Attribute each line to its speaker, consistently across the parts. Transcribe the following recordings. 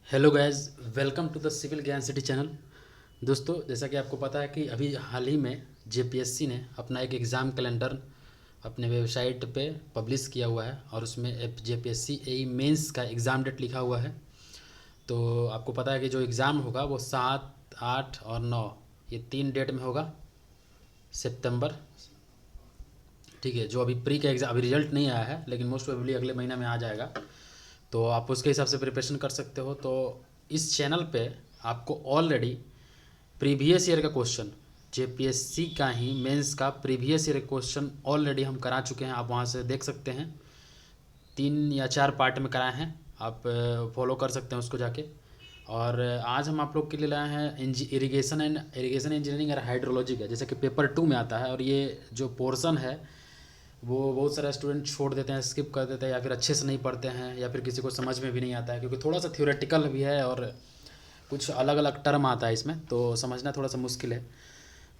Speaker 1: Hello guys, welcome to the Civil Gyan City channel. दोस्तों, जैसा कि आपको पता है कि अभी हाल ही में जेपीएससी ने अपना एक एग्ज़ाम कैलेंडर अपने वेबसाइट पे पब्लिश किया हुआ है और उसमें जेपीएससी एई मेंस का एग्ज़ाम डेट लिखा हुआ है। तो आपको पता है कि जो एग्ज़ाम होगा वो 7, 8 और 9 ये 3 डेट में होगा सितंबर। ठीक है, जो अभी प्री का एग्ज़ाम अभी रिजल्ट नहीं आया है, लेकिन मोस्ट प्रोबेबली अगले महीना में आ जाएगा। तो आप उसके हिसाब से प्रिपरेशन कर सकते हो। तो इस चैनल पे आपको ऑलरेडी प्रीवियस ईयर का क्वेश्चन, जेपीएससी का ही मेंस का प्रीवियस ईयर क्वेश्चन ऑलरेडी हम करा चुके हैं। आप वहाँ से देख सकते हैं, 3 या 4 पार्ट में कराए हैं। आप फॉलो कर सकते हैं उसको जाके। और आज हम आप लोग के लिए लाए हैं इरिगेशन इंजीनियरिंग और हाइड्रोलॉजी का, जैसे कि पेपर 2 में आता है। और ये जो पोर्शन है वो बहुत सारे स्टूडेंट छोड़ देते हैं, स्किप कर देते हैं, या फिर अच्छे से नहीं पढ़ते हैं, या फिर किसी को समझ में भी नहीं आता है, क्योंकि थोड़ा सा थ्योरेटिकल भी है और कुछ अलग अलग टर्म आता है इसमें, तो समझना थोड़ा सा मुश्किल है।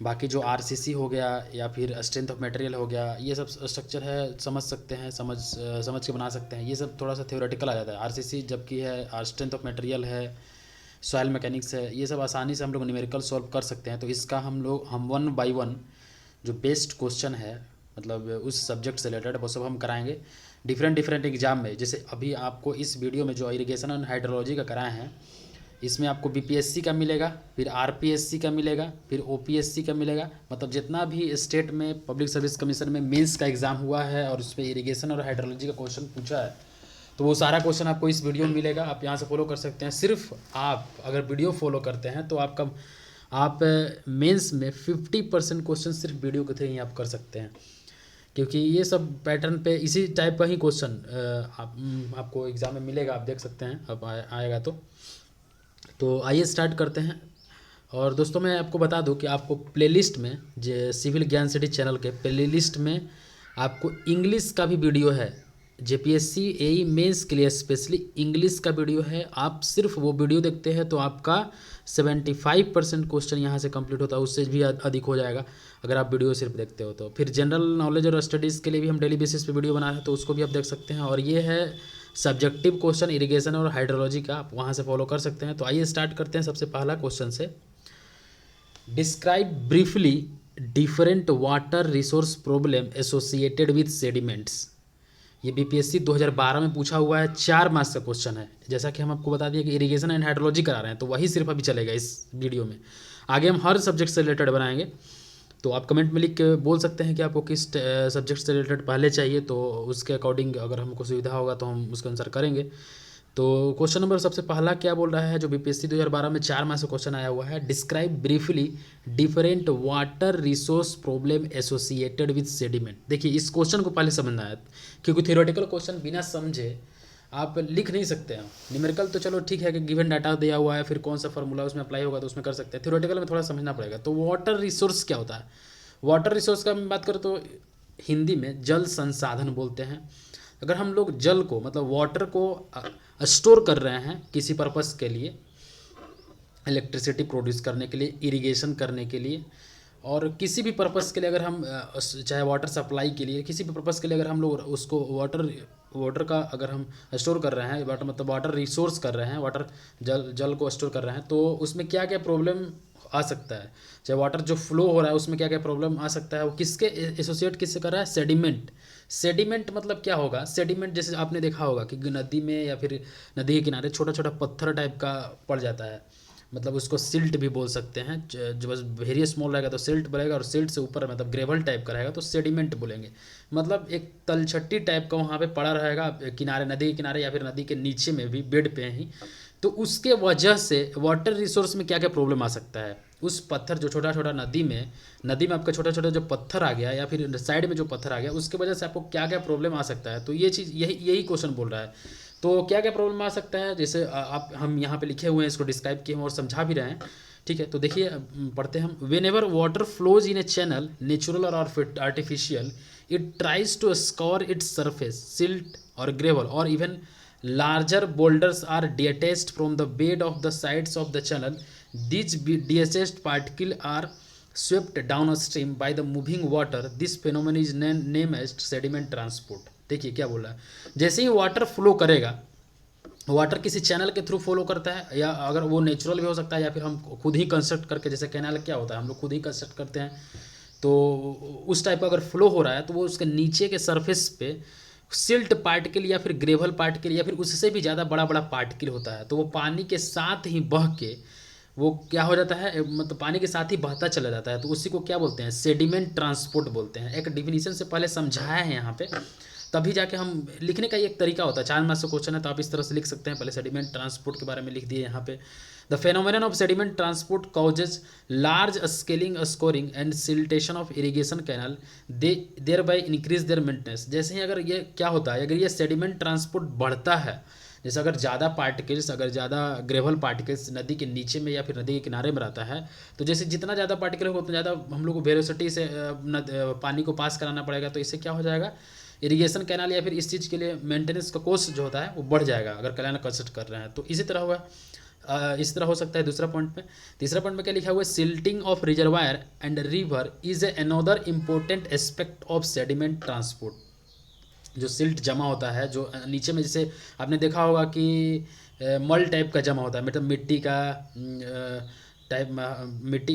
Speaker 1: बाकी जो आरसीसी हो गया या फिर स्ट्रेंथ ऑफ मटेरियल हो गया, ये सब स्ट्रक्चर है, समझ सकते हैं, समझ के बना सकते हैं। ये सब थोड़ा सा थ्योरेटिकल आ जाता है। आरसीसी जबकि है, स्ट्रेंथ ऑफ मटेरियल है, सॉइल मैकेनिक्स है, ये सब आसानी से हम लोग न्यूमेरिकल सॉल्व कर सकते हैं। तो इसका हम 1 बाई 1 जो बेस्ट क्वेश्चन है, मतलब उस सब्जेक्ट से रिलेटेड, वो सब हम कराएंगे डिफरेंट एग्जाम में। जैसे अभी आपको इस वीडियो में जो इरिगेशन एंड हाइड्रोलॉजी का कराए हैं, इसमें आपको बीपीएससी का मिलेगा, फिर आरपीएससी का मिलेगा, फिर ओपीएससी का मिलेगा। मतलब जितना भी स्टेट में पब्लिक सर्विस कमीशन में मेंस का एग्ज़ाम हुआ है और उस पर इरिगेशन और हाइड्रोलॉजी का क्वेश्चन पूछा है, तो वो सारा क्वेश्चन आपको इस वीडियो में मिलेगा। आप यहाँ से फॉलो कर सकते हैं। सिर्फ आप अगर वीडियो फॉलो करते हैं तो आप मेंस में 50% क्वेश्चन सिर्फ वीडियो के थ्रू ही आप कर सकते हैं, क्योंकि ये सब पैटर्न पे इसी टाइप का ही क्वेश्चन आपको एग्ज़ाम में मिलेगा। आप देख सकते हैं, अब आएगा तो आइए स्टार्ट करते हैं। और दोस्तों, मैं आपको बता दूं कि आपको प्लेलिस्ट में, जो सिविल ज्ञान सिटी चैनल के प्लेलिस्ट में, आपको इंग्लिश का भी वीडियो है। जेपीएससी एई मेंस के लिए स्पेशली इंग्लिश का वीडियो है। आप सिर्फ वो वीडियो देखते हैं तो आपका 75% क्वेश्चन यहाँ से कंप्लीट होता है, उससे भी अधिक हो जाएगा अगर आप वीडियो सिर्फ देखते हो तो। फिर जनरल नॉलेज और स्टडीज़ के लिए भी हम डेली बेसिस पे वीडियो बना रहे हैं, तो उसको भी आप देख सकते हैं। और ये है सब्जेक्टिव क्वेश्चन इरिगेशन और हाइड्रोलॉजी का, आप वहाँ से फॉलो कर सकते हैं। तो आइए स्टार्ट करते हैं सबसे पहला क्वेश्चन से। Describe briefly different water resource problem associated with sediments. ये बीपीएससी 2012 में पूछा हुआ है, 4 मार्क्स का क्वेश्चन है। जैसा कि हम आपको बता दिए कि इरिगेशन एंड हाइड्रोलॉजी करा रहे हैं, तो वही सिर्फ अभी चलेगा इस वीडियो में। आगे हम हर सब्जेक्ट से रिलेटेड बनाएंगे। तो आप कमेंट में लिख के बोल सकते हैं कि आपको किस सब्जेक्ट से रिलेटेड पहले चाहिए, तो उसके अकॉर्डिंग अगर हमको सुविधा होगा तो हम उसके अनुसार करेंगे। तो क्वेश्चन नंबर सबसे पहला क्या बोल रहा है, जो बीपीएससी 2012 में 4 मार्क्स का क्वेश्चन आया हुआ है। Describe briefly different water resource problem associated with sediment. देखिए, इस क्वेश्चन को पहले समझना है, क्योंकि थ्योरेटिकल क्वेश्चन बिना समझे आप लिख नहीं सकते हैं। न्यूमेरिकल तो चलो ठीक है कि गिवन डाटा दिया हुआ है, फिर कौन सा फॉर्मूला उसमें अप्लाई होगा तो उसमें कर सकते हैं। थ्योरेटिकल में थोड़ा समझना पड़ेगा। तो वाटर रिसोर्स क्या होता है? वाटर रिसोर्स का मैं बात करूँ तो हिंदी में जल संसाधन बोलते हैं। अगर हम लोग जल को, मतलब वाटर को स्टोर कर रहे हैं किसी पर्पस के लिए, इलेक्ट्रिसिटी प्रोड्यूस करने के लिए, इरिगेशन करने के लिए, और किसी भी पर्पस के लिए, अगर हम चाहे वाटर सप्लाई के लिए, किसी भी पर्पस के लिए अगर हम लोग उसको वाटर का अगर हम स्टोर कर रहे हैं, वाटर मतलब वाटर रिसोर्स कर रहे हैं, वाटर जल को स्टोर कर रहे हैं, तो उसमें क्या क्या प्रॉब्लम आ सकता है, चाहे वाटर जो फ्लो हो रहा है उसमें क्या क्या प्रॉब्लम आ सकता है, वो किसके एसोसिएट किससे कर रहा है? सेडिमेंट। सेडिमेंट मतलब क्या होगा? सेडिमेंट जैसे आपने देखा होगा कि नदी में या फिर नदी के किनारे छोटा छोटा पत्थर टाइप का पड़ जाता है, मतलब उसको सिल्ट भी बोल सकते हैं। जो बस वेरी स्मॉल रहेगा तो सिल्ट बोलेगा, और सिल्ट से ऊपर मतलब ग्रेवल टाइप का रहेगा तो सेडिमेंट बोलेंगे। मतलब एक तलछट्टी टाइप का वहाँ पे पड़ा रहेगा किनारे, नदी के किनारे या फिर नदी के नीचे में भी, बेड पे ही। तो उसके वजह से वाटर रिसोर्स में क्या क्या प्रॉब्लम आ सकता है? उस पत्थर जो छोटा छोटा नदी में आपका छोटा छोटा जो पत्थर आ गया, या फिर साइड में जो पत्थर आ गया, उसके वजह से आपको क्या क्या प्रॉब्लम आ सकता है? तो ये चीज़ यही क्वेश्चन बोल रहा है। तो क्या क्या प्रॉब्लम आ सकता है, जैसे आप हम यहाँ पे लिखे हुए हैं, इसको डिस्क्राइब किए हैं और समझा भी रहे हैं। ठीक है, तो देखिए पढ़ते हैं हम। Whenever water flows in a channel, natural और artificial, it tries to scour its surface, silt और ग्रेवल और even larger boulders are detached from the bed of the sides of the channel. These detached particles are swept downstream by the moving water. This phenomenon is named as sediment transport. देखिए क्या बोल रहा है, जैसे ही water flow करेगा water किसी channel के through follow करता है, या अगर वो नेचुरल भी हो सकता है, या फिर हम खुद ही कंस्ट्रक्ट करके, जैसे कैनाल क्या होता है हम लोग खुद ही कंस्ट्रक्ट करते हैं, तो उस टाइप का अगर फ्लो हो रहा है तो वो उसके नीचे के सरफेस पे सिल्ट पार्टिकल या फिर ग्रेवल पार्टिकल या फिर उससे भी ज़्यादा बड़ा बड़ा पार्टिकल होता है, तो वो पानी के साथ ही बह के वो क्या हो जाता है, मतलब पानी के साथ ही बहता चला जाता है, तो उसी को क्या बोलते हैं, सेडिमेंट ट्रांसपोर्ट बोलते हैं। एक डिफिनीशन से पहले समझाया है यहाँ पे, तभी जाके हम लिखने का एक तरीका होता है। 4 मार्क्स का क्वेश्चन है तो आप इस तरह से लिख सकते हैं। पहले सेडिमेंट ट्रांसपोर्ट के बारे में लिख दिए यहाँ पे। The phenomenon of sediment transport causes large scaling scoring and siltation of irrigation canal, they thereby increase their maintenance. जैसे ही अगर ये क्या होता है, अगर ये सेडिमेंट ट्रांसपोर्ट बढ़ता है, जैसे अगर ज़्यादा पार्टिकल्स, अगर ज़्यादा ग्रेवल पार्टिकल्स नदी के नीचे में या फिर नदी के किनारे में रहता है, तो जैसे जितना ज़्यादा पार्टिकल होगा उतना ज़्यादा हम लोग को वेलोसिटी से पानी को पास कराना पड़ेगा, तो इससे क्या हो जाएगा, इरिगेशन कैनाल या फिर इस चीज़ के लिए मेंटेनेंस का कॉस्ट जो होता है वो बढ़ जाएगा अगर कैनाल कंस्ट्रक्ट कर रहे हैं। तो इसी तरह हुआ, इस तरह हो सकता है। दूसरा पॉइंट में, तीसरा पॉइंट में क्या लिखा हुआ है, silting of reservoir and river is another important aspect of sediment transport. जो सिल्ट जमा होता है जो नीचे में, जैसे आपने देखा होगा कि मल टाइप का जमा होता है, मतलब मिट्टी का टाइप,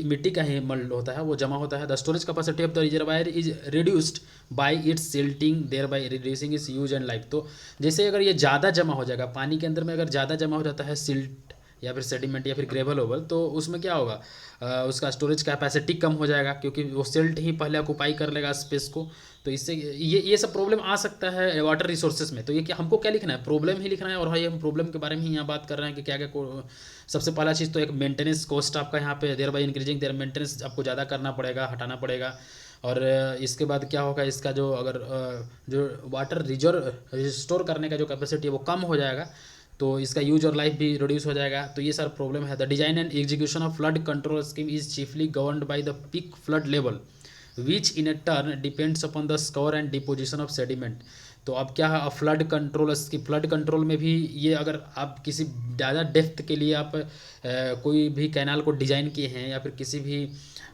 Speaker 1: मिट्टी का ही मल होता है, वो जमा होता है। The storage capacity of the reservoir is reduced by its silting, thereby reducing its use and life. तो जैसे अगर ये ज़्यादा जमा हो जाएगा पानी के अंदर में, अगर ज़्यादा जमा हो जाता है सिल्ट या फिर सेडिमेंट या फिर ग्रेवल ओवल, तो उसमें क्या होगा, उसका स्टोरेज कैपेसिटी कम हो जाएगा, क्योंकि वो सिल्ट ही पहले ऑक्यूपाई कर लेगा स्पेस को। तो इससे ये सब प्रॉब्लम आ सकता है वाटर रिसोर्सेज में। तो ये क्या हमको क्या लिखना है, प्रॉब्लम ही लिखना है। और हाँ, ये हम प्रॉब्लम के बारे में ही यहाँ बात कर रहे हैं कि क्या क्या सबसे पहला चीज़ तो एक मेंटेनेंस कॉस्ट आपका यहाँ पे, thereby increasing their maintenance आपको ज़्यादा करना पड़ेगा, हटाना पड़ेगा। और इसके बाद क्या होगा, इसका जो अगर जो वाटर रिजर्व रिस्टोर करने का जो कैपेसिटी है वो कम हो जाएगा, तो इसका यूज और लाइफ भी रिड्यूस हो जाएगा। तो ये सारा प्रॉब्लम है। The design and execution of flood control scheme is chiefly governed by the peak flood level which in A turn depends upon the score and deposition of sediment. तो अब क्या है, फ्लड कंट्रोल की flood control में भी ये, अगर आप किसी ज़्यादा डेप्थ के लिए आप कोई भी कैनाल को डिज़ाइन किए हैं या फिर किसी भी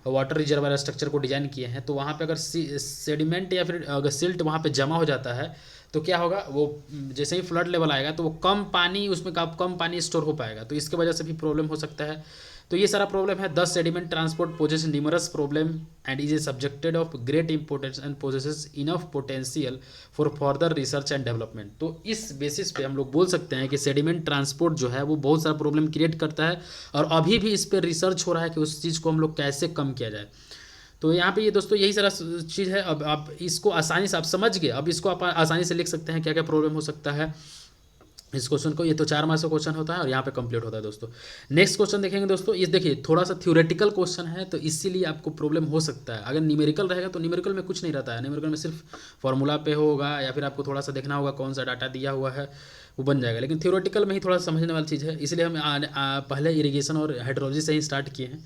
Speaker 1: वाटर रिजर्वायर स्ट्रक्चर को डिज़ाइन किए हैं, तो वहाँ पे अगर सेडिमेंट या फिर अगर सिल्ट वहाँ पे जमा हो जाता है, तो क्या होगा, वो जैसे ही फ्लड लेवल आएगा तो वो कम पानी, उसमें कम पानी स्टोर हो पाएगा, तो इसके वजह से भी प्रॉब्लम हो सकता है। तो ये सारा प्रॉब्लम है। Thus sediment transport poses numerous problem and is a subjected of great importance and possesses enough potential for further research and development. तो इस बेसिस पे हम लोग बोल सकते हैं कि सेडिमेंट ट्रांसपोर्ट जो है वो बहुत सारा प्रॉब्लम क्रिएट करता है, और अभी भी इस पर रिसर्च हो रहा है कि उस चीज़ को हम लोग कैसे कम किया जाए। तो यहाँ पे ये दोस्तों यही सारा चीज़ है। अब आप इसको आसानी से आप समझ गए, अब इसको आप आसानी से लिख सकते हैं क्या क्या प्रॉब्लम हो सकता है इस क्वेश्चन को। ये तो 4 मार्क्स का क्वेश्चन होता है और यहाँ पे कंप्लीट होता है दोस्तों। नेक्स्ट क्वेश्चन देखेंगे दोस्तों, इस देखिए थोड़ा सा थ्योरेटिकल क्वेश्चन है, तो इसीलिए आपको प्रॉब्लम हो सकता है। अगर न्यूमेरिकल रहेगा तो न्यूमेरिकल में कुछ नहीं रहता है, न्यूमेरिकल में सिर्फ फार्मूला पे होगा या फिर आपको थोड़ा सा देखना होगा कौन सा डाटा दिया हुआ है वो बन जाएगा। लेकिन थ्योरेटिकल में ही थोड़ा सा समझने वाली चीज़ है, इसलिए हम पहले इरीगेशन और हाइड्रोलॉजी से ही स्टार्ट किए हैं।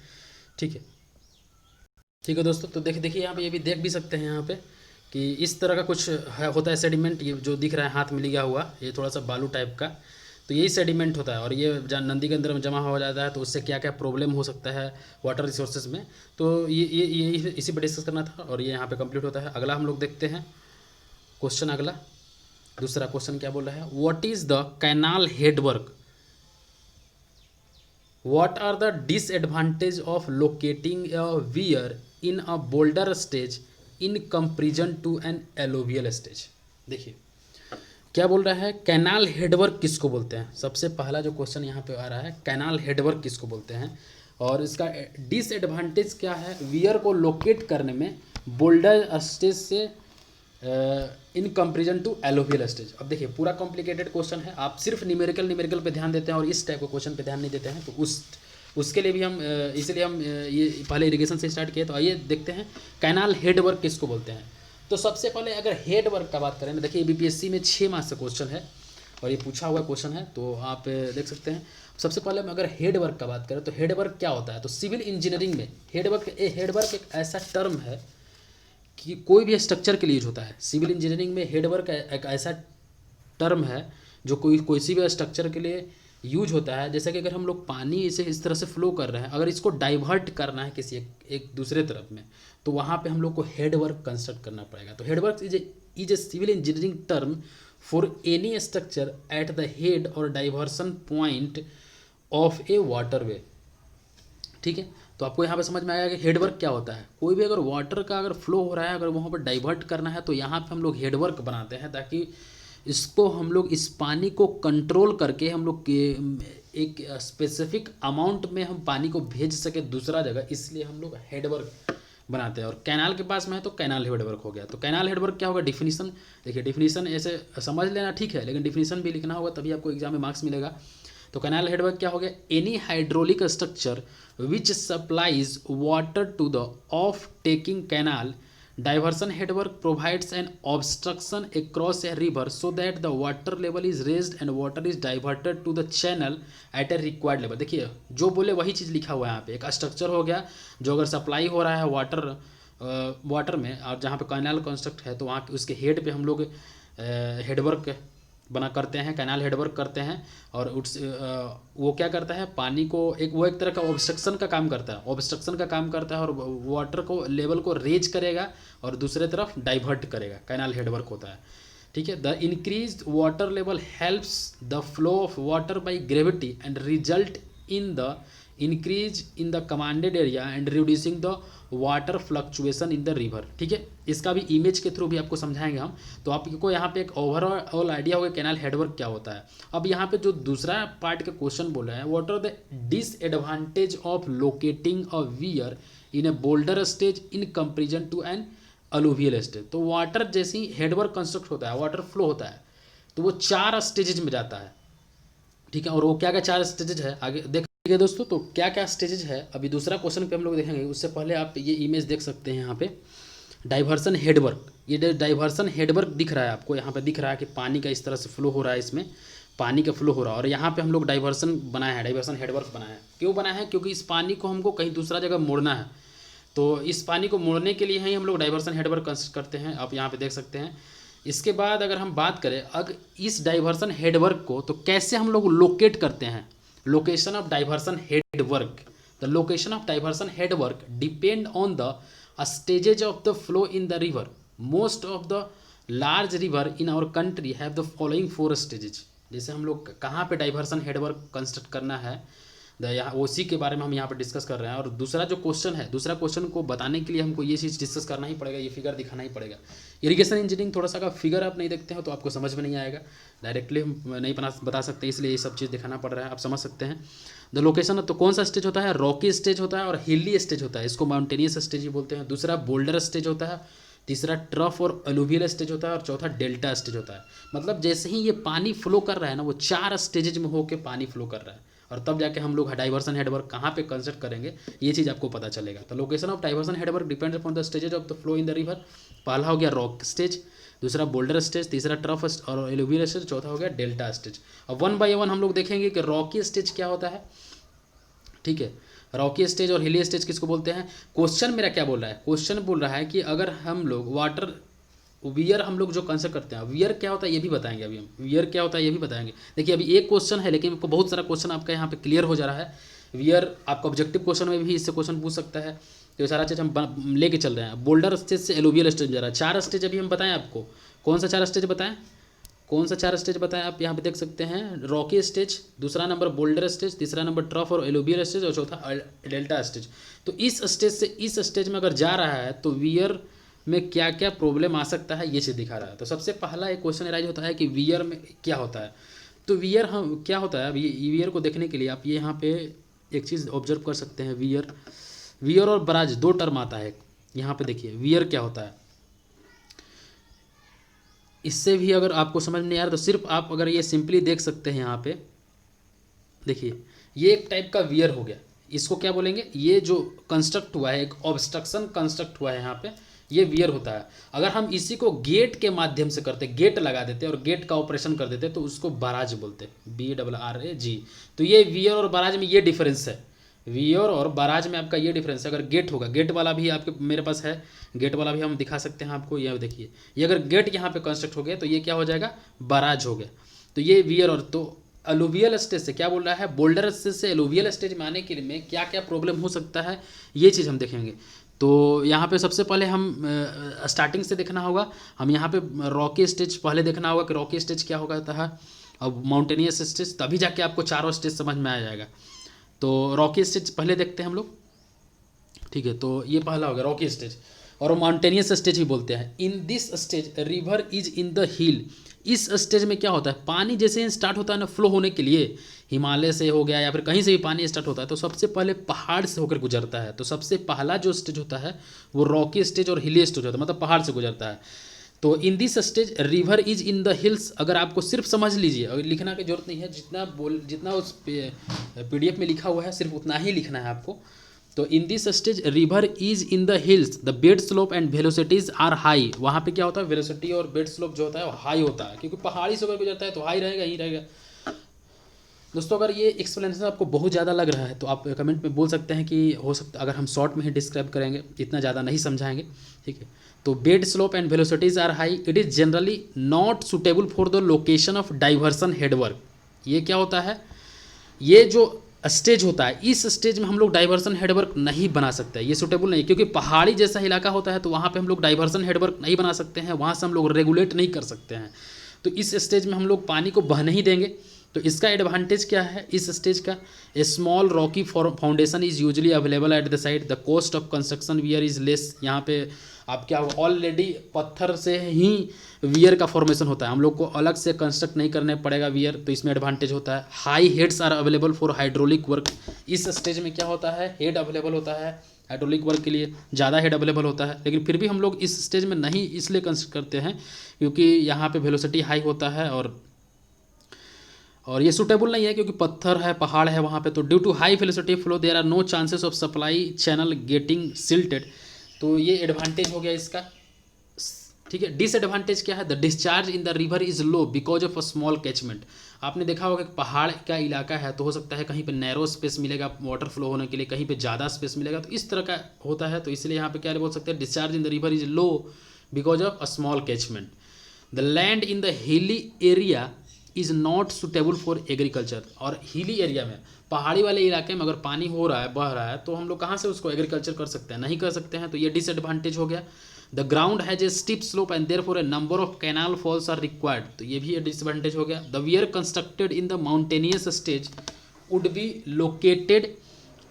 Speaker 1: ठीक है दोस्तों। तो देखिए यहाँ पे ये भी देख भी सकते हैं यहाँ पे कि इस तरह का कुछ होता है सेडिमेंट। ये जो दिख रहा है हाथ में लिया हुआ, ये थोड़ा सा बालू टाइप का, तो यही सेडिमेंट होता है। और ये नदी के अंदर में जमा हो जाता है, तो उससे क्या क्या प्रॉब्लम हो सकता है वाटर रिसोर्सेज में, तो ये इसी पर डिस्कस करना था और ये यहाँ पे कंप्लीट होता है। अगला हम लोग देखते हैं क्वेश्चन। अगला दूसरा क्वेश्चन क्या बोल रहा है, what is the canal headwork, what are the disadvantage of locating a weir in a boulder stage in comparison to an alluvial stage। देखिए क्या बोल रहा है, कैनाल हेडवर्क किसको बोलते हैं। सबसे पहला जो क्वेश्चन यहाँ पे आ रहा है, कैनाल हेडवर्क किसको बोलते हैं और इसका डिसएडवांटेज क्या है वियर को लोकेट करने में बोल्डर स्टेज से in comparison to alluvial stage. अब देखिए पूरा कॉम्प्लिकेटेड क्वेश्चन है, आप सिर्फ न्यूमेरिकल पे ध्यान देते हैं और इस टाइप के क्वेश्चन पे ध्यान नहीं देते हैं, तो उसके लिए भी हम इसलिए हम ये पहले इरिगेशन से स्टार्ट किए। तो आइए देखते हैं कैनाल हेड वर्क किसको बोलते हैं। तो सबसे पहले अगर हेड वर्क का बात करें, देखिए बीपीएससी में 6 मार्क्स का क्वेश्चन है और ये पूछा हुआ क्वेश्चन है, तो आप देख सकते हैं। सबसे पहले हम अगर हेड वर्क का बात करें तो हेड वर्क क्या होता है, तो सिविल इंजीनियरिंग में हेड वर्क एक ऐसा टर्म है कि कोई भी स्ट्रक्चर के लिए यूज होता है। सिविल इंजीनियरिंग में हेडवर्क एक ऐसा टर्म है जो कोई सी भी स्ट्रक्चर के लिए यूज होता है। जैसे कि अगर हम लोग पानी इसे इस तरह से फ्लो कर रहे हैं, अगर इसको डाइवर्ट करना है किसी एक दूसरे तरफ में, तो वहाँ पे हम लोग को हेडवर्क कंस्ट्रक्ट करना पड़ेगा। तो headwork is a civil engineering term for any structure at the head और diversion point of a waterway. ठीक है, तो आपको यहाँ पे समझ में आएगा कि हेडवर्क क्या होता है। कोई भी अगर वाटर का अगर फ्लो हो रहा है, अगर वहाँ पर डाइवर्ट करना है, तो यहाँ पे हम लोग हेडवर्क बनाते हैं, ताकि इसको हम लोग इस पानी को कंट्रोल करके हम लोग एक स्पेसिफिक अमाउंट में हम पानी को भेज सके दूसरा जगह, इसलिए हम लोग हेडवर्क बनाते हैं। और कैनाल के पास में है तो कैनाल हेडवर्क हो गया। तो कैनाल हेडवर्क क्या होगा, डिफिनीसन देखिए, डिफिनीसन ऐसे समझ लेना ठीक है, लेकिन डिफिनीसन भी लिखना होगा, तभी आपको एग्जाम में मार्क्स मिलेगा। तो कैनाल हेडवर्क क्या हो गया, any hydraulic structure which supplies water to the off taking canal. Diversion headwork provides an obstruction across a river so that the water level is raised and water is diverted to the channel at a required level. देखिए जो बोले वही चीज़ लिखा हुआ है यहाँ पे। एक स्ट्रक्चर हो गया जो अगर सप्लाई हो रहा है वाटर में, और जहाँ पे कैनाल कंस्ट्रक्ट है तो वहाँ उसके हेड पे हम लोग हेडवर्क बना करते हैं, कैनाल हेडवर्क करते हैं। और वो क्या करता है, पानी को एक तरह का ऑब्स्ट्रक्शन का काम करता है, ऑब्स्ट्रक्शन का काम करता है, और वाटर को लेवल को रेज करेगा और दूसरे तरफ डाइवर्ट करेगा, कैनाल हेडवर्क होता है। ठीक है, the increase water level helps the flow of water by gravity and result in the increase in the commanded area and reducing the water fluctuation in the river. ठीक है, इसका भी image के through भी आपको समझाएंगे हम। तो आपको यहाँ पे एक ओवरऑल आइडिया होगा कैनाल हेडवर्क क्या होता है। अब यहाँ पे जो दूसरा पार्ट का क्वेश्चन बोला है, what are the disadvantage of locating a weir in a boulder stage in comparison to an alluvial stage. तो वाटर जैसे ही हेडवर्क कंस्ट्रक्ट होता है, वाटर फ्लो होता है, तो वो 4 स्टेजेज में जाता है। ठीक है, और वो क्या क्या 4 स्टेजेज है आगे देख। ठीक है दोस्तों, तो क्या क्या स्टेजेज है अभी दूसरा क्वेश्चन पे हम लोग देखेंगे। उससे पहले आप ये इमेज देख सकते हैं यहाँ पे, डाइवर्सन हेडवर्क। ये डाइवर्सन हेडवर्क दिख रहा है आपको, यहाँ पे दिख रहा है कि पानी का इस तरह से फ्लो हो रहा है, इसमें पानी का फ्लो हो रहा है, और यहाँ पे हम लोग डाइवर्सन बनाया है, डाइवर्सन हेडवर्क बनाया है। क्यों बनाया है, क्योंकि इस पानी को हमको कहीं दूसरा जगह मोड़ना है, तो इस पानी को मोड़ने के लिए ही हम लोग डाइवर्सन हेडवर्क कंस्ट्रक्ट करते हैं। आप यहाँ पे देख सकते हैं। इसके बाद अगर हम बात करें अगर इस डाइवर्सन हेडवर्क को, तो कैसे हम लोग लोकेट करते हैं, location of diversion headwork. The location of diversion headwork depend on the stages of the flow in the river. Most of the large river in our country have the following 4 stages. जैसे हम लोग कहाँ पे diversion headwork construct करना है, यहाँ उसी के बारे में हम यहाँ पर डिस्कस कर रहे हैं। और दूसरा जो क्वेश्चन है, दूसरा क्वेश्चन को बताने के लिए हमको ये चीज़ डिस्कस करना ही पड़ेगा, ये फिगर दिखाना ही पड़ेगा। इरिगेशन इंजीनियरिंग थोड़ा सा का फिगर आप नहीं देखते हो तो आपको समझ में नहीं आएगा, डायरेक्टली हम नहीं बता सकते, इसलिए ये सब चीज़ दिखाना पड़ रहा है, आप समझ सकते हैं। द लोकेशन तो कौन सा स्टेज होता है, रॉकी स्टेज होता है और हिली स्टेज होता है, इसको माउंटेनियस स्टेज ही बोलते हैं। दूसरा बोल्डर स्टेज होता है, तीसरा ट्रफ और अलुवियल स्टेज होता है, और चौथा डेल्टा स्टेज होता है। मतलब जैसे ही ये पानी फ्लो कर रहा है ना, वो 4 स्टेजेज में होकर पानी फ्लो कर रहा है, और तब जाके हम लोग डाइवर्सन हेडवर्क कहाँ पे कंस्ट्रक्ट करेंगे ये चीज़ आपको पता चलेगा। तो location of diversion headwork depends upon the stages of the flow in the river. पहला हो गया रॉक स्टेज, दूसरा बोल्डर स्टेज, तीसरा ट्रफ और एलुवियल स्टेज, चौथा हो गया डेल्टा स्टेज। अब 1 बाय 1 हम लोग देखेंगे कि रॉकी स्टेज क्या होता है। ठीक है, रॉकी स्टेज और हिली स्टेज किसको बोलते हैं। क्वेश्चन मेरा क्या बोल रहा है, क्वेश्चन बोल रहा है कि अगर हम लोग वाटर वियर हम लोग जो कंस्ट्रक्ट करते हैं, वियर क्या होता है ये भी बताएंगे, अभी हम वियर क्या होता है ये भी बताएंगे। देखिए अभी एक क्वेश्चन है, लेकिन आपको बहुत सारा क्वेश्चन आपका यहाँ पे क्लियर हो जा रहा है। वियर आपको ऑब्जेक्टिव क्वेश्चन में भी इससे क्वेश्चन पूछ सकता है, तो ये सारा चीज़ हम लेके चल रहे हैं। बोल्डर स्टेज से एलुवियल स्टेज जा रहा है, 4 स्टेज अभी हम बताएं आपको। कौन सा 4 स्टेज बताएं, कौन सा 4 स्टेज बताएं, आप यहाँ पे देख सकते हैं। रॉकी स्टेज, दूसरा नंबर बोल्डर स्टेज, तीसरा नंबर ट्रफ और एलुवियल स्टेज, और चौथा डेल्टा स्टेज। तो इस स्टेज से इस स्टेज में अगर जा रहा है तो वियर में क्या क्या प्रॉब्लम आ सकता है ये चीज़ दिखा रहा है। तो सबसे पहला एक क्वेश्चन एराइज होता है कि वियर में क्या होता है। तो वियर हम क्या होता है, अभी वियर को देखने के लिए आप ये यहाँ पे एक चीज़ ऑब्जर्व कर सकते हैं। वियर और बराज 2 टर्म आता है यहाँ पे। देखिए वियर क्या होता है, इससे भी अगर आपको समझ नहीं आ रहा तो सिर्फ आप अगर ये सिंपली देख सकते हैं यहाँ पे। देखिए ये एक टाइप का वियर हो गया, इसको क्या बोलेंगे, ये जो कंस्ट्रक्ट हुआ है, एक ऑब्स्ट्रक्शन कंस्ट्रक्ट हुआ है यहाँ पे, ये वियर होता है। अगर हम इसी को गेट के माध्यम से करते, गेट लगा देते और गेट का ऑपरेशन कर देते तो उसको बराज बोलते, BRRAG। तो ये वियर और बराज में ये डिफरेंस है, वियर और बराज में आपका ये डिफरेंस है। अगर गेट होगा, गेट वाला भी आपके मेरे पास है, गेट वाला भी हम दिखा सकते हैं आपको। ये देखिए, ये अगर गेट यहाँ पे कंस्ट्रक्ट हो गया तो ये क्या हो जाएगा, बराज हो गया। तो ये वियर और तो अलुवियल स्टेज से क्या बोल रहा है, बोल्डर स्टेज से अलुवियल स्टेज में आने के लिए में क्या क्या प्रॉब्लम हो सकता है ये चीज़ हम देखेंगे। तो यहाँ पे सबसे पहले हम स्टार्टिंग से देखना होगा, हम यहाँ पे रॉकी स्टेज पहले देखना होगा कि रॉकी स्टेज क्या होगा था, अब माउंटेनियस स्टेज, तभी जाके आपको चारों स्टेज समझ में आ जाएगा। तो रॉकी स्टेज पहले देखते हैं हम लोग, ठीक है। तो ये पहला हो गया रॉकी स्टेज, और माउंटेनियस स्टेज भी बोलते हैं। In this stage river is in the हिल। इस स्टेज में क्या होता है, पानी जैसे ही स्टार्ट होता है ना फ्लो होने के लिए, हिमालय से हो गया या फिर कहीं से भी पानी स्टार्ट होता है तो सबसे पहले पहाड़ से होकर गुजरता है। तो सबसे पहला जो स्टेज होता है वो रॉकी स्टेज और हिली स्टेज होता है, मतलब पहाड़ से गुजरता है। तो in this stage river is in the hills, अगर आपको सिर्फ समझ लीजिए और लिखना की जरूरत नहीं है, जितना उस PDF में लिखा हुआ है सिर्फ उतना ही लिखना है आपको। तो in this stage river is in the hills, the bed slope and velocities are high. वहाँ पे क्या होता है, वेलोसिटी और बेड स्लोप जो होता है वो हाई होता है, क्योंकि पहाड़ी से होकर गुजरता है तो हाई रहेगा ही रहेगा। दोस्तों अगर ये एक्सप्लेनेशन आपको बहुत ज़्यादा लग रहा है तो आप कमेंट में बोल सकते हैं कि हो सकता अगर हम शॉर्ट में ही डिस्क्राइब करेंगे, इतना ज़्यादा नहीं समझाएंगे, ठीक है। तो bed slope and velocities are high, it is generally not suitable for the location of diversion headwork. ये क्या होता है, ये जो स्टेज होता है इस स्टेज में हम लोग डाइवर्सन हेडवर्क नहीं बना सकते, ये सूटेबल नहीं, क्योंकि पहाड़ी जैसा इलाका होता है तो वहाँ पे हम लोग डाइवर्सन हेडवर्क नहीं बना सकते हैं, वहाँ से हम लोग रेगुलेट नहीं कर सकते हैं। तो इस स्टेज में हम लोग पानी को बह नहीं देंगे। तो इसका एडवांटेज क्या है इस स्टेज का, a small rocky foundation is usually available at the site, the cost of construction where is less. यहाँ पे आप क्या ऑलरेडी पत्थर से ही वियर का फॉर्मेशन होता है, हम लोग को अलग से कंस्ट्रक्ट नहीं करने पड़ेगा वियर, तो इसमें एडवांटेज होता है। High heads are available for hydraulic work, इस स्टेज में क्या होता है, हेड अवेलेबल होता है हाइड्रोलिक वर्क के लिए, ज़्यादा हेड अवेलेबल होता है। लेकिन फिर भी हम लोग इस स्टेज में नहीं इसलिए कंस्ट्रक्ट करते हैं क्योंकि यहाँ पे वेलोसिटी हाई होता है और ये सूटेबल नहीं है क्योंकि पत्थर है, पहाड़ है वहाँ पे। तो due to high velocity flow there are no chances of supply channel getting silted. तो ये एडवांटेज हो गया इसका, ठीक है। डिसएडवांटेज क्या है, the discharge in the river is low because of a small catchment. आपने देखा होगा कि पहाड़ का इलाका है तो हो सकता है कहीं पे नैरो स्पेस मिलेगा वाटर फ्लो होने के लिए, कहीं पे ज़्यादा स्पेस मिलेगा, तो इस तरह का होता है। तो इसलिए यहाँ पे क्या बोल सकते हैं, discharge in the river is low because of a small catchment. The land in the hilly area is not suitable for agriculture. और हिली एरिया में, पहाड़ी वाले इलाके में अगर पानी हो रहा है, बह रहा है, तो हम लोग कहाँ से उसको एग्रीकल्चर कर सकते हैं, नहीं कर सकते हैं। तो ये डिसएडवांटेज हो गया। The ground has a steep slope and therefore a number of canal falls are required, तो ये भी डिसएडवांटेज हो गया। The weir constructed in the mountainous stage would be located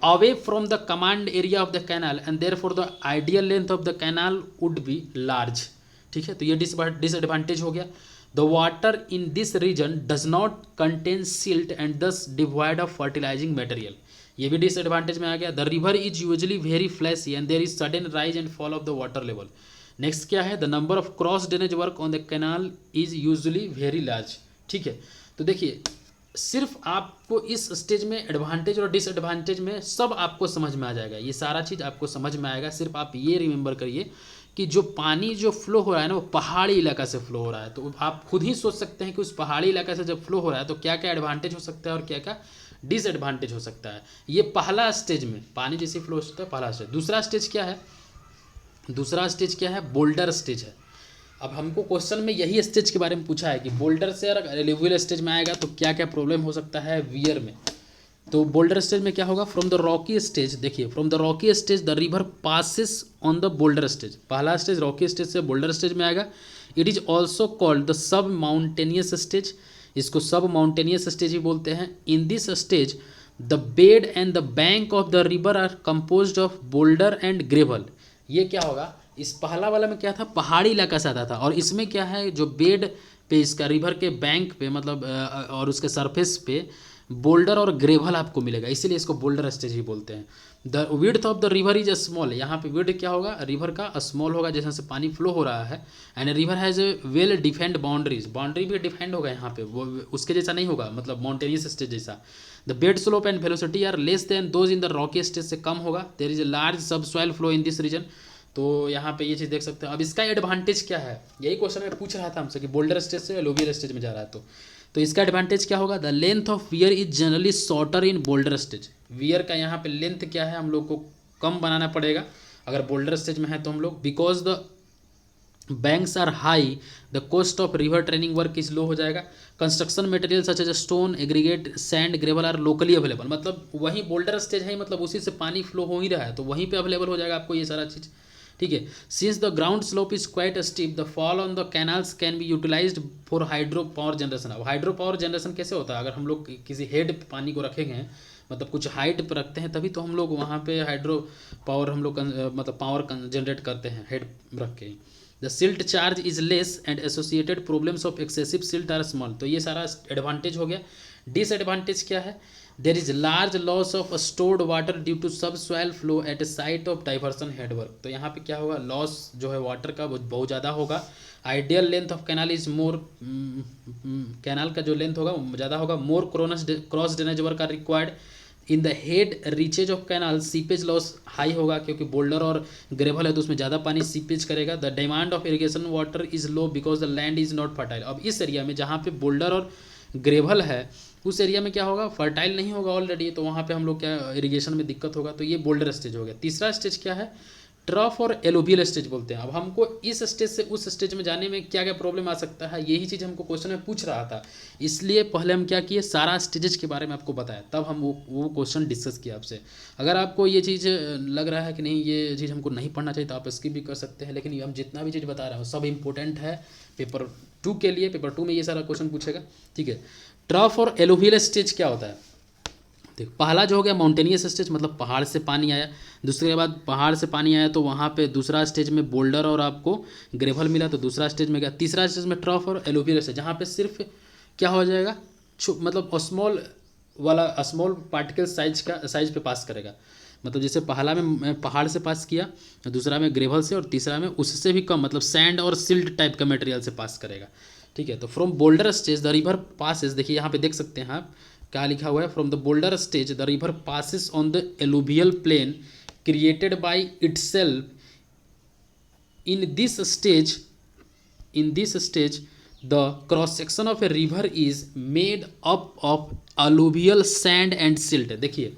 Speaker 1: away from the command area of the canal and therefore the ideal length of the canal would be large, ठीक है। तो ये disadvantage हो गया। The water in this region does not contain silt and thus devoid of fertilizing material, ये भी disadvantage में आ गया। The river is usually very flashy and there is sudden rise and fall of the water level. Next क्या है, the number of cross drainage work on the canal is usually very large, ठीक है। तो देखिए सिर्फ आपको इस stage में एडवांटेज और डिसएडवांटेज में सब आपको समझ में आ जाएगा, ये सारा चीज़ आपको समझ में आएगा। सिर्फ आप ये रिमेंबर करिए कि जो पानी जो फ्लो हो रहा है ना वो पहाड़ी इलाका से फ्लो हो रहा है। तो आप खुद ही सोच सकते हैं कि उस पहाड़ी इलाका से जब फ्लो हो रहा है तो क्या क्या एडवांटेज हो सकता है और क्या क्या डिसएडवांटेज हो सकता है। ये पहला स्टेज में पानी जैसे फ्लो होता है, पहला स्टेज। दूसरा स्टेज क्या है, दूसरा स्टेज क्या है, बोल्डर स्टेज है। अब हमको क्वेश्चन में यही स्टेज के बारे में पूछा है कि बोल्डर से अगर एलुवियल स्टेज में आएगा तो क्या क्या प्रॉब्लम हो सकता है वियर में। तो बोल्डर स्टेज में क्या होगा, फ्रॉम द रॉकी स्टेज, देखिए from the rocky stage the river passes on the boulder stage. पहला स्टेज रॉकी स्टेज से बोल्डर स्टेज में आएगा। It is also called the sub mountainous stage, इसको सब माउंटेनियस स्टेज ही बोलते हैं। In this stage the bed and the bank of the river are composed of boulder and gravel. ये क्या होगा, इस पहला वाला में क्या था, पहाड़ी इलाका से आता था, और इसमें क्या है जो बेड पे इसका रिवर के बैंक पे मतलब और उसके सरफेस पे बोल्डर और ग्रेवल आपको मिलेगा, इसीलिए इसको बोल्डर स्टेज ही बोलते हैं। The width of the river is small, यहाँ पे विड्थ क्या होगा, रिवर का स्मॉल होगा जैसे से पानी फ्लो हो रहा है। And river has a well defined boundaries, boundary भी डिफाइंड होगा यहाँ पे, वो उसके जैसा नहीं होगा, मतलब माउंटेनियस स्टेज जैसा। The bed slope and velocity are less than those in the rocky stage, से कम होगा। देयर इज ए लार्ज सब soil flow in this region. तो यहाँ पे ये चीज़ देख सकते हैं। अब इसका एडवांटेज क्या है, यही क्वेश्चन में पूछ रहा था हमसे कि बोल्डर स्टेज से एलुवियल स्टेज में जा रहा है तो इसका एडवांटेज क्या होगा, the length of wear is generally shorter in boulder stage. Wear का यहाँ पे लेंथ क्या है, हम लोग को कम बनाना पड़ेगा अगर बोल्डर स्टेज में है तो हम लोग, because the banks are high, the cost of river training work is low हो जाएगा। Construction material such as stone, aggregate, sand, gravel are locally available, मतलब वहीं बोल्डर स्टेज है, मतलब उसी से पानी फ्लो हो ही रहा है तो वहीं पे अवेलेबल हो जाएगा आपको ये सारा चीज़, ठीक है। Since the ground slope is quite steep, the fall on the canals can be utilized for hydro power generation. अब हाइड्रो पावर जनरेशन कैसे होता है, अगर हम लोग किसी हेड पे पानी को रखेंगे, मतलब कुछ हाइट पर रखते हैं, तभी तो हम लोग वहाँ पे हाइड्रो पावर हम लोग मतलब पावर जनरेट करते हैं हेड रख के। The silt charge is less and associated problems of excessive silt are small, तो ये सारा एडवांटेज हो गया। डिसएडवांटेज क्या है, there is large loss of stored water due to sub soil flow at a site of diversion headwork, तो यहाँ पे क्या होगा, लॉस जो है वाटर का वो बहुत ज़्यादा होगा। Ideal length of canal is more, canal का जो लेंथ होगा वो ज़्यादा होगा। More cross drainage work are required in the head reaches of canal, seepage loss high होगा क्योंकि बोल्डर और ग्रेवल है तो उसमें ज़्यादा पानी सीपेज करेगा। The demand of irrigation water is low because the land is not fertile, अब इस एरिया में जहाँ पे बोल्डर और ग्रेवल है उस एरिया में क्या होगा, फर्टाइल नहीं होगा ऑलरेडी, तो वहाँ पे हम लोग क्या इरिगेशन में दिक्कत होगा, तो ये बोल्डर स्टेज हो गया। तीसरा स्टेज क्या है, ट्रफ और एलोवियल स्टेज बोलते हैं। अब हमको इस स्टेज से उस स्टेज में जाने में क्या क्या प्रॉब्लम आ सकता है, यही चीज़ हमको क्वेश्चन में पूछ रहा था, इसलिए पहले हम क्या किए, सारा स्टेजेस के बारे में आपको बताया, तब हम वो क्वेश्चन डिस्कस किया आपसे। अगर आपको ये चीज़ लग रहा है कि नहीं ये चीज़ हमको नहीं पढ़ना चाहिए तो आप स्किप भी कर सकते हैं, लेकिन हम जितना भी चीज़ बता रहे हो सब इंपॉर्टेंट है पेपर 2 के लिए। पेपर 2 में ये सारा क्वेश्चन पूछेगा, ठीक है। ट्रफ और एलोवियल स्टेज क्या होता है, देखो पहला जो हो गया माउंटेनियस स्टेज, मतलब पहाड़ से पानी आया। दूसरे के बाद पहाड़ से पानी आया तो वहाँ पे दूसरा स्टेज में बोल्डर और आपको ग्रेवल मिला, तो दूसरा स्टेज में गया। तीसरा स्टेज में ट्रफ और एलोवियल स्टेज, जहाँ पे सिर्फ क्या हो जाएगा, मतलब स्मॉल पार्टिकल साइज पे पास करेगा, मतलब जैसे पहला में पहाड़ से पास किया, दूसरा में ग्रेवल से, और तीसरा में उससे भी कम मतलब सैंड और सिल्ट टाइप का मटेरियल से पास करेगा, ठीक है। तो from boulder stage the river passes, देखिए यहाँ पे देख सकते हैं आप क्या लिखा हुआ है, from the boulder stage the river passes on the alluvial plain created by itself. In this stage the cross section of a river is made up of alluvial sand and silt. देखिए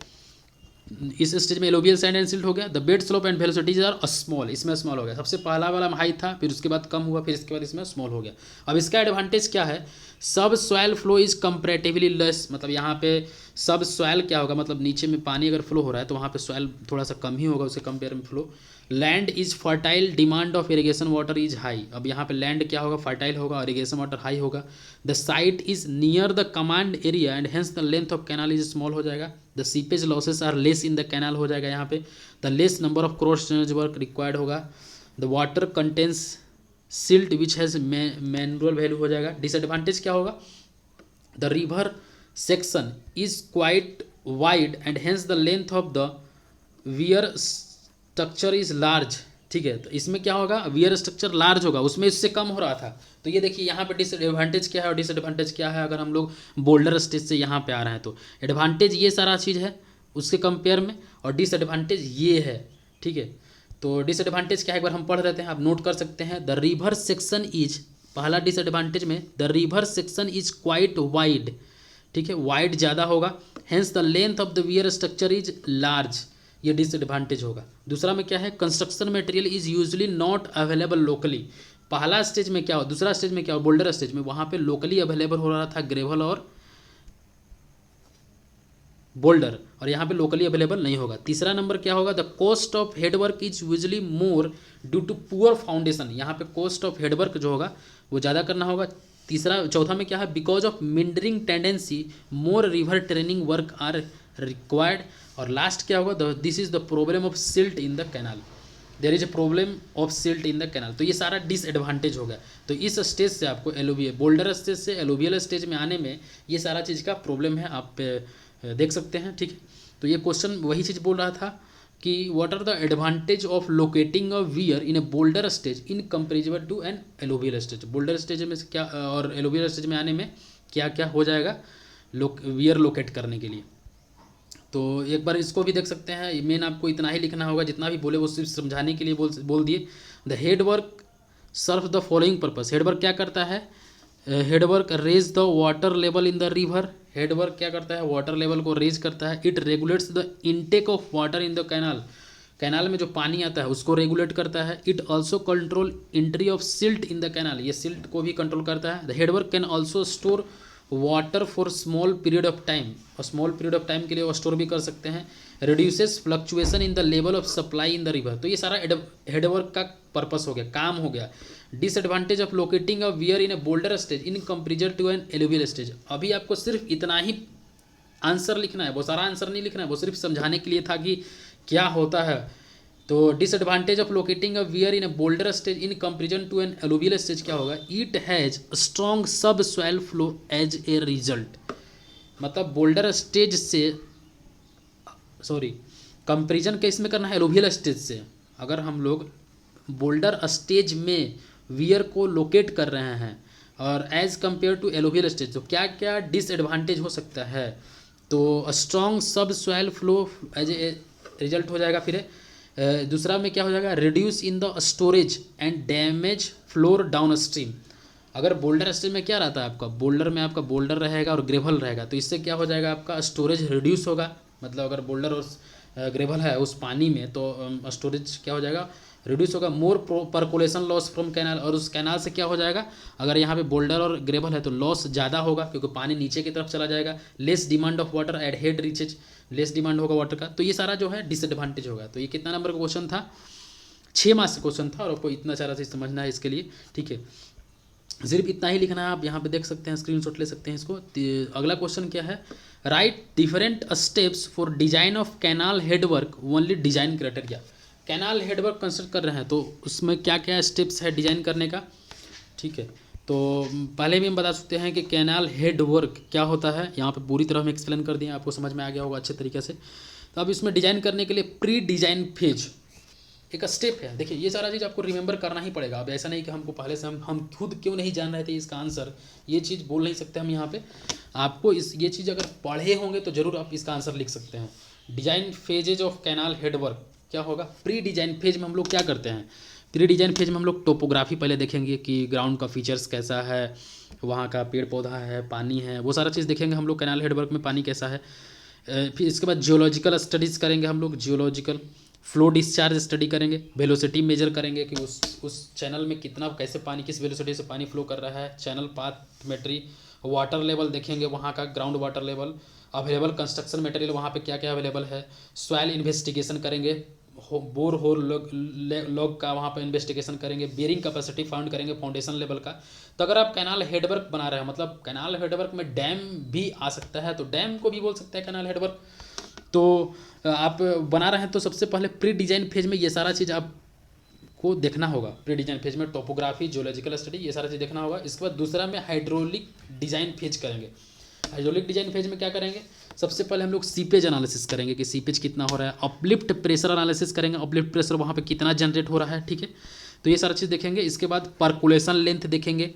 Speaker 1: इस stage में alluvial sand and silt हो गया। The bed slope and velocities are small, इसमें small हो गया, सबसे पहला वाला हाई था, फिर उसके बाद कम हुआ, फिर इसके बाद इसमें स्मॉल हो गया। अब इसका एडवांटेज क्या है, सब soil flow is comparatively less, मतलब यहाँ पे सब सॉइल क्या होगा, मतलब नीचे में पानी अगर फ्लो हो रहा है तो वहाँ पे सॉइल थोड़ा सा कम ही होगा उससे कंपेयर में flow. Land is fertile, demand of irrigation water is high, अब यहाँ पे लैंड क्या होगा, फर्टाइल होगा और इरिगेशन वाटर हाई होगा। The site is near the command area and hence the length of canal is small हो जाएगा। The seepage losses are less in the canal हो जाएगा यहाँ पे। The less number of cross drainage work required होगा। The water contains silt which has manual value हो जाएगा। Disadvantage क्या होगा, the river section is quite wide and hence the length of the wear structure is large, ठीक है। तो इसमें क्या होगा, वियर स्ट्रक्चर लार्ज होगा, उसमें इससे कम हो रहा था। तो ये देखिए यहाँ पे डिसएडवांटेज क्या है और डिसएडवांटेज क्या है अगर हम लोग बोल्डर स्टेज से यहाँ पे आ रहे हैं। तो एडवांटेज ये सारा चीज़ है उसके कंपेयर में, और डिसएडवांटेज ये है, ठीक है। तो डिसएडवांटेज क्या है एक बार हम पढ़ लेते हैं, आप नोट कर सकते हैं। द रिवर सेक्शन इज, पहला डिसएडवांटेज में the river section is quite wide, ठीक है, वाइड ज़्यादा होगा। Hence the length of the wear structure is large, ये डिसएडवांटेज होगा। दूसरा में क्या है, construction material is usually not available locally. पहला स्टेज में क्या हो, दूसरा स्टेज में क्या हो, बोल्डर स्टेज में वहाँ पे लोकली अवेलेबल हो रहा था ग्रेवल और बोल्डर, और यहाँ पे लोकली अवेलेबल नहीं होगा। तीसरा नंबर क्या होगा, the cost of headwork is usually more due to poor foundation, यहाँ पे कॉस्ट ऑफ हेडवर्क जो होगा वो ज़्यादा करना होगा। चौथा में क्या है, because of meandering tendency more river training work are required. और लास्ट क्या होगा, this is the problem of silt in the canal, there is a problem of silt in the canal. तो ये सारा डिसएडवांटेज हो गया। तो इस स्टेज से आपको एलोवियल बोल्डर स्टेज से एलोवियल स्टेज में आने में ये सारा चीज़ का प्रॉब्लम है, आप देख सकते हैं, ठीक है। तो ये क्वेश्चन वही चीज़ बोल रहा था कि what are the advantage of locating a weir in a boulder stage in comparison to an alluvial stage. Boulder stage में क्या और एलोवियल स्टेज में आने में क्या क्या हो जाएगा वियर लोकेट करने के लिए। तो एक बार इसको भी देख सकते हैं, मेन आपको इतना ही लिखना होगा, जितना भी बोले वो सिर्फ समझाने के लिए बोल दिए। The headwork serve the following purpose, headwork क्या करता है, headwork raise the water level in the river, headwork क्या करता है, वाटर लेवल को रेज करता है। It regulates the intake of water in the canal, canal में जो पानी आता है उसको रेगुलेट करता है। It also control entry of silt in the canal, ये सिल्ट को भी कंट्रोल करता है। The headwork can also store water for small period of time, और स्मॉल पीरियड ऑफ टाइम के लिए वो स्टोर भी कर सकते हैं। Reduces fluctuation in the level of supply in the river, तो ये सारा हेडवर्क का पर्पस हो गया, काम हो गया। Disadvantage of locating a weir in a boulder stage in comparison to an alluvial stage, अभी आपको सिर्फ इतना ही आंसर लिखना है, वो सारा आंसर नहीं लिखना है, वो सिर्फ समझाने के लिए था कि क्या होता है। तो disadvantage of locating a weir in a boulder stage in comparison to an alluvial stage क्या होगा, इट हैज स्ट्रॉन्ग सब soil flow as a result, मतलब बोल्डर स्टेज से, सॉरी कंपेरिजन कैसे में करना है, एलुवियल स्टेज से। अगर हम लोग बोल्डर स्टेज में वियर को लोकेट कर रहे हैं और as compare to alluvial stage, तो क्या क्या डिसएडवांटेज हो सकता है, तो स्ट्रॉन्ग सब soil flow as a result हो जाएगा। फिर दूसरा में क्या हो जाएगा, reduce in the storage and damage floor downstream. अगर बोल्डर स्टेज में क्या रहता है आपका, बोल्डर में आपका बोल्डर रहेगा और ग्रेवल रहेगा, तो इससे क्या हो जाएगा, आपका स्टोरेज रिड्यूस होगा। मतलब अगर बोल्डर और ग्रेवल है उस पानी में, तो स्टोरेज क्या हो जाएगा, रिड्यूस होगा। मोर परकोलेशन लॉस फ्रॉम कैनाल, और उस कैनाल से क्या हो जाएगा, अगर यहाँ पे बोल्डर और ग्रेवल है तो लॉस ज़्यादा होगा क्योंकि पानी नीचे की तरफ चला जाएगा। Less demand of water at head reaches, less demand होगा वाटर का, तो ये सारा जो है डिसएडवांटेज होगा। तो ये कितना नंबर का क्वेश्चन था, 6 मार्क्स का क्वेश्चन था, और आपको इतना सारा चीज़ समझना है इसके लिए, ठीक है। सिर्फ इतना ही लिखना है, आप यहाँ पे देख सकते हैं, स्क्रीनशॉट ले सकते हैं इसको। अगला क्वेश्चन क्या है, right different steps for design of canal headwork only design criteria. Canal headwork consider कर रहे हैं तो उसमें क्या क्या स्टेप्स है डिजाइन करने का, ठीक है। तो पहले भी हम बता सकते हैं कि कैनाल हेडवर्क क्या होता है, यहाँ पे पूरी तरह हम एक्सप्लेन कर दिए, आपको समझ में आ गया होगा अच्छे तरीके से। तो अब इसमें डिजाइन करने के लिए प्री डिजाइन फेज एक स्टेप है। देखिए ये सारा चीज़ आपको रिमेंबर करना ही पड़ेगा। अब ऐसा नहीं कि हमको पहले से हम खुद क्यों नहीं जान रहे थे इसका आंसर, ये चीज़ बोल नहीं सकते हम यहाँ पे। आपको ये चीज़ अगर पढ़े होंगे तो ज़रूर आप इसका आंसर लिख सकते हैं। Design phases of canal headwork क्या होगा, प्री डिजाइन फेज में हम लोग क्या करते हैं, प्री डिजाइन फेज में हम लोग टोपोग्राफी पहले देखेंगे कि ग्राउंड का फीचर्स कैसा है, वहाँ का पेड़ पौधा है, पानी है, वो सारा चीज़ देखेंगे हम लोग। कैनाल हेडवर्क में पानी कैसा है, फिर इसके बाद जियोलॉजिकल स्टडीज़ करेंगे हम लोग, जियोलॉजिकल फ्लो डिस्चार्ज स्टडी करेंगे, वेलोसिटी मेजर करेंगे कि उस चैनल में कितना कैसे पानी किस वेलोसिटी से पानी फ्लो कर रहा है, चैनल पाथ मेट्री, वाटर लेवल देखेंगे वहाँ का, ground water level, available construction material वहाँ पे क्या क्या अवेलेबल है, सॉइल इन्वेस्टिगेशन करेंगे, बोर होल लॉग का वहाँ पर इन्वेस्टिगेशन करेंगे, बेरिंग कैपेसिटी फाउंड करेंगे फाउंडेशन लेवल का। तो अगर आप कैनाल हेडवर्क बना रहे हैं, मतलब कैनाल हेडवर्क में डैम भी आ सकता है, तो डैम को भी बोल सकते हैं कैनाल हेडवर्क। तो आप बना रहे हैं तो सबसे पहले प्री डिजाइन फेज में ये सारा चीज़ आपको देखना होगा। प्री डिजाइन फेज में टोपोग्राफी, जियोलॉजिकल स्टडी, ये सारा चीज़ देखना होगा। इसके बाद दूसरा में हाइड्रोलिक डिजाइन फेज करेंगे। हाइड्रोलिक डिजाइन फेज में क्या करेंगे, सबसे पहले हम लोग सीपेज एनालिसिस करेंगे कि सीपेज कितना हो रहा है, अपलिफ्ट प्रेशर एनालिसिस करेंगे, अपलिफ्ट प्रेशर वहाँ पे कितना जनरेट हो रहा है, ठीक है। तो ये सारा चीज़ देखेंगे। इसके बाद परकुलेशन लेंथ देखेंगे,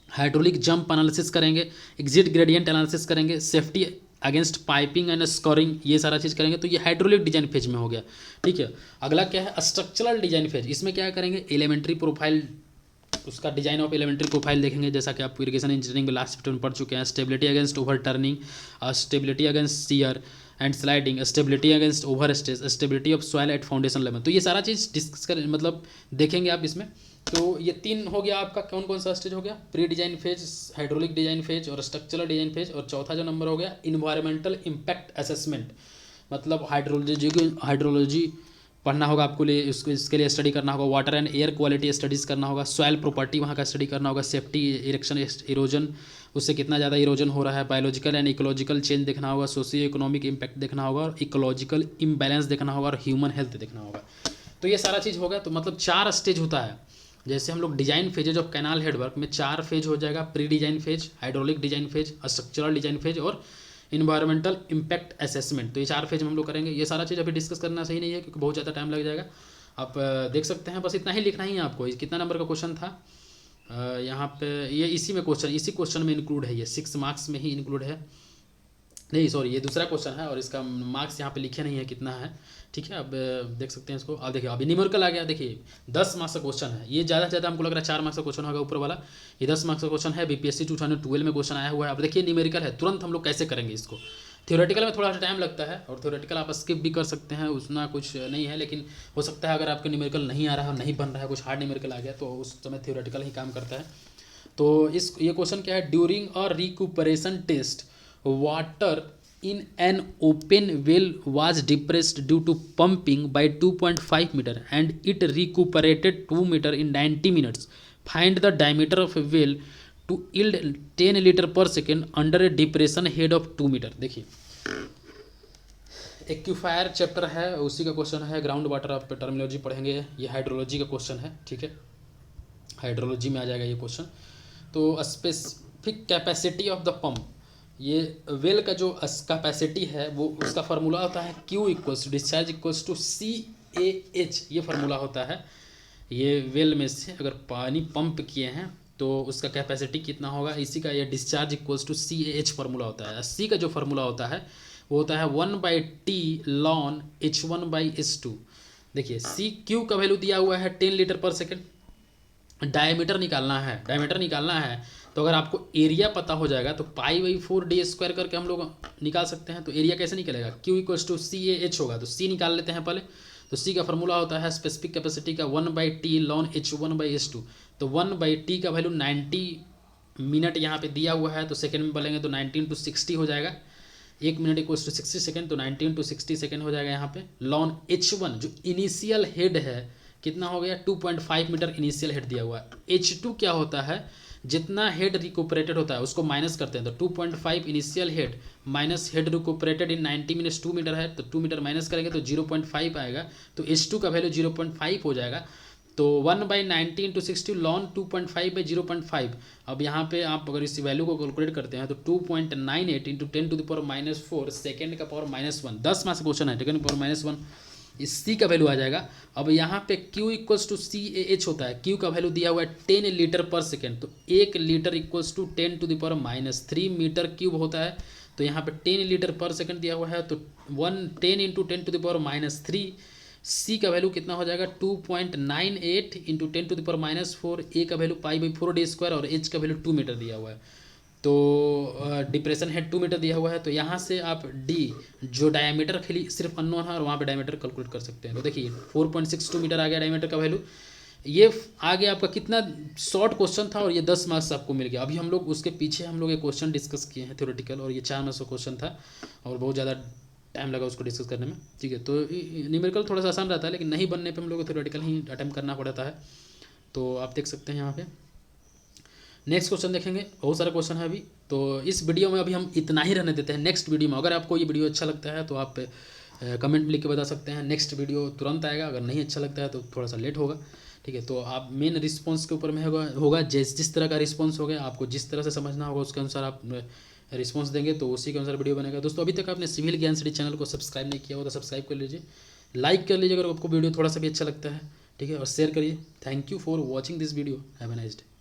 Speaker 1: हाइड्रोलिक जंप एनालिसिस करेंगे, एग्जिट ग्रेडियंट एनालिसिस करेंगे, safety against piping and scoring, ये सारा चीज़ करेंगे। तो ये हाइड्रोलिक डिजाइन फेज में हो गया, ठीक है। अगला क्या है, स्ट्रक्चरल डिजाइन फेज। इसमें क्या करेंगे, एलिमेंट्री प्रोफाइल, उसका डिजाइन ऑफ एलिमेंट्री प्रोफाइल देखेंगे, जैसा कि आप इरिगेशन इंजीनियरिंग में लास्ट चैप्टर में पढ़ चुके हैं। Stability against over turning, stability against shear and sliding, stability against over stage, stability of soil eight foundation level. तो ये सारा चीज़ डिस्कस कर मतलब देखेंगे आप इसमें। तो ये 3 हो गया आपका, कौन कौन सा स्टेज हो गया, pre design phase, hydraulic design phase और स्ट्रक्चरल डिजाइन फेज। और चौथा जो नंबर हो गया, इन्वायरमेंटल इम्पैक्ट असेसमेंट, मतलब हाइड्रोलॉजी पढ़ना होगा आपको, लिए इसके लिए स्टडी करना होगा, water and air quality studies करना होगा, सॉइल प्रॉपर्टी वहाँ का स्टडी करना होगा, सेफ्टी, इरेक्शन, इरोजन, उससे कितना ज़्यादा इरोजन हो रहा है, बायोलॉजिकल एंड इकोलॉजिकल चेंज देखना होगा, सोशियो इकोनॉमिक इम्पैक्ट देखना होगा, और इकोलॉजिकल इम्बैलेंस देखना होगा, और ह्यूमन हेल्थ देखना होगा। तो ये सारा चीज़ होगा। तो मतलब 4 स्टेज होता है। जैसे हम लोग design phases of canal headwork में 4 फेज हो जाएगा, pre design phase, hydraulic design phase, structural design phase और इन्वायरमेंटल इम्पैक्ट असेसमेंट। तो ये 4 फेज में हम लोग करेंगे। ये सारा चीज़ अभी डिस्कस करना सही नहीं है क्योंकि बहुत ज़्यादा टाइम लग जाएगा। आप देख सकते हैं, बस इतना ही लिखना ही है आपको। कितना नंबर का क्वेश्चन था यहाँ पे, ये इसी क्वेश्चन में इंक्लूड है, ये 6 मार्क्स में ही इंक्लूड है। नहीं सॉरी, ये दूसरा क्वेश्चन है और इसका मार्क्स यहाँ पे लिखे नहीं है कितना है, ठीक है। अब देख सकते हैं इसको। अब देखिए अभी न्यूमेरिकल आ गया, देखिए 10 मार्क्स का क्वेश्चन है। ये ज़्यादा से ज़्यादा हमको लग रहा है 4 मार्क्स का क्वेश्चन होगा ऊपर वाला। ये 10 मार्क्स का क्वेश्चन है, बीपीएससी 2012 में क्वेश्चन आया हुआ है। अब देखिए न्यूमेरिकल है, तुरंत हम लोग कैसे करेंगे इसको, थ्योरेटिकल में थोड़ा सा टाइम लगता है, और थ्योरेटिकल आप स्किप भी कर सकते हैं, उतना कुछ नहीं है, लेकिन हो सकता है अगर आपके न्यूमेरिकल नहीं आ रहा, नहीं बन रहा है, कुछ हार्ड न्यूमेरिकल आ गया तो उस समय थ्योरेटिकल ही काम करता है। तो ये क्वेश्चन क्या है, during a recuperation test water in an open well was depressed due to pumping by 2.5 meter and it recuperated 2 meter in 90 minutes. Find the diameter of a well to yield 10 liter per second under a depression head of 2 meter. देखिए एक्यूफायर chapter है, उसी का question है। Ground water आप terminology पढ़ेंगे, ये hydrology का question है, ठीक है, हाइड्रोलॉजी में आ जाएगा ये क्वेश्चन। तो specific capacity of the pump, ये वेल का जो कैपेसिटी है वो उसका फार्मूला होता है Q equals to discharge equals to CAH, ये फार्मूला होता है। ये वेल में से अगर पानी पंप किए हैं तो उसका कैपेसिटी कितना होगा, इसी का ये discharge equals to CAH formula होता है। C का जो फार्मूला होता है वो होता है 1/T ln H1/S2। देखिए Q का वैल्यू दिया हुआ है 10 लीटर पर सेकेंड, डायमीटर निकालना है, डायमीटर निकालना है तो अगर आपको एरिया पता हो जाएगा तो π/4d² करके हम लोग निकाल सकते हैं। तो एरिया कैसे निकलेगा, Q इक्वल्स टू CAH होगा, तो C निकाल लेते हैं पहले। तो C का फार्मूला होता है स्पेसिफिक कैपेसिटी का 1/T ln H1/S2। तो 1/T का वैल्यू 90 मिनट यहाँ पे दिया हुआ है, तो सेकेंड में बोलेंगे तो 90 × 60 हो जाएगा, 1 मिनट इक्वल्स टू 60 सेकेंड, तो 90 × 60 सेकेंड हो जाएगा यहाँ पे। ln H1 जो इनिशियल हेड है कितना हो गया, 2.5 मीटर इनिशियल हेड दिया हुआ है। H2 क्या होता है, जितना हेड रिकूपरेटेड होता है उसको माइनस करते हैं, तो 2.5 इनिशियल हेड माइनस हेड रिकूपरेटेड इन 90 मिनट्स 2 मीटर है, तो 2 मीटर माइनस करेंगे तो 0.5 आएगा, तो H2 का वैल्यू 0.5 हो जाएगा। तो 1/90 × 60 ln 2.5/0.5। अब यहाँ पे आप अगर इस वैल्यू को कैलकुलेट करते हैं तो 2.98 × 10⁻⁴ सेकेंड का पावर -1, 10 मास क्वेश्चन है, सेकेंड पावर -1, इस C का वैल्यू आ जाएगा। अब यहाँ पे Q इक्वल्स टू CAH होता है, Q का वैल्यू दिया हुआ है 10 लीटर पर सेकेंड, तो 1 litre equals to 10⁻³ metre cube होता है। तो यहाँ पे 10 लीटर पर सेकेंड दिया हुआ है, तो 10 × 10⁻³ C का वैल्यू कितना हो जाएगा, 2.98 × 10⁻⁴, A का वैल्यू π/4d² और H का वैल्यू 2 मीटर दिया हुआ है। तो डिप्रेशन हेड 2 मीटर दिया हुआ है, तो यहाँ से आप D जो डायमीटर खाली सिर्फ अननोन है और वहाँ पे डायमीटर कैलकुलेट कर सकते हैं। तो देखिए 4.62 मीटर आ गया डायमीटर का वैल्यू। ये आगे आपका कितना शॉर्ट क्वेश्चन था और ये 10 मार्क्स आपको मिल गया। अभी हम लोग उसके पीछे हम लोग एक क्वेश्चन डिस्कस किए हैं थ्योरेटिकल, और ये 4 मार्क्स का क्वेश्चन था और बहुत ज़्यादा टाइम लगा उसको डिस्कस करने में, ठीक है। तो न्यूमेरिकल थोड़ा सा आसान रहता है, लेकिन नहीं बनने पर हम लोग को थ्योरेटिकल ही अटेम्प्ट करना पड़ता है। तो आप देख सकते हैं यहाँ पे। नेक्स्ट क्वेश्चन देखेंगे, बहुत सारा क्वेश्चन है अभी, तो इस वीडियो में अभी हम इतना ही रहने देते हैं। नेक्स्ट वीडियो में अगर आपको ये वीडियो अच्छा लगता है तो आप कमेंट में लिख के बता सकते हैं, नेक्स्ट वीडियो तुरंत आएगा। अगर नहीं अच्छा लगता है तो थोड़ा सा लेट होगा, ठीक है। तो आप मेन रिस्पॉन्स के ऊपर में होगा जिस तरह का रिस्पॉन्स हो गया, आपको जिस तरह से समझना होगा उसके अनुसार आप रिस्पॉन्स देंगे, तो उसी के अनुसार वीडियो बनेगा। दोस्तों अभी तक आपने सिविल ज्ञान सिटी चैनल को सब्सक्राइब नहीं किया हो तो सब्सक्राइब कर लीजिए, लाइक कर लीजिए अगर आपको वीडियो थोड़ा सा भी अच्छा लगता है, ठीक है, और शेयर करिए। Thank you for watching this video, have a nice day.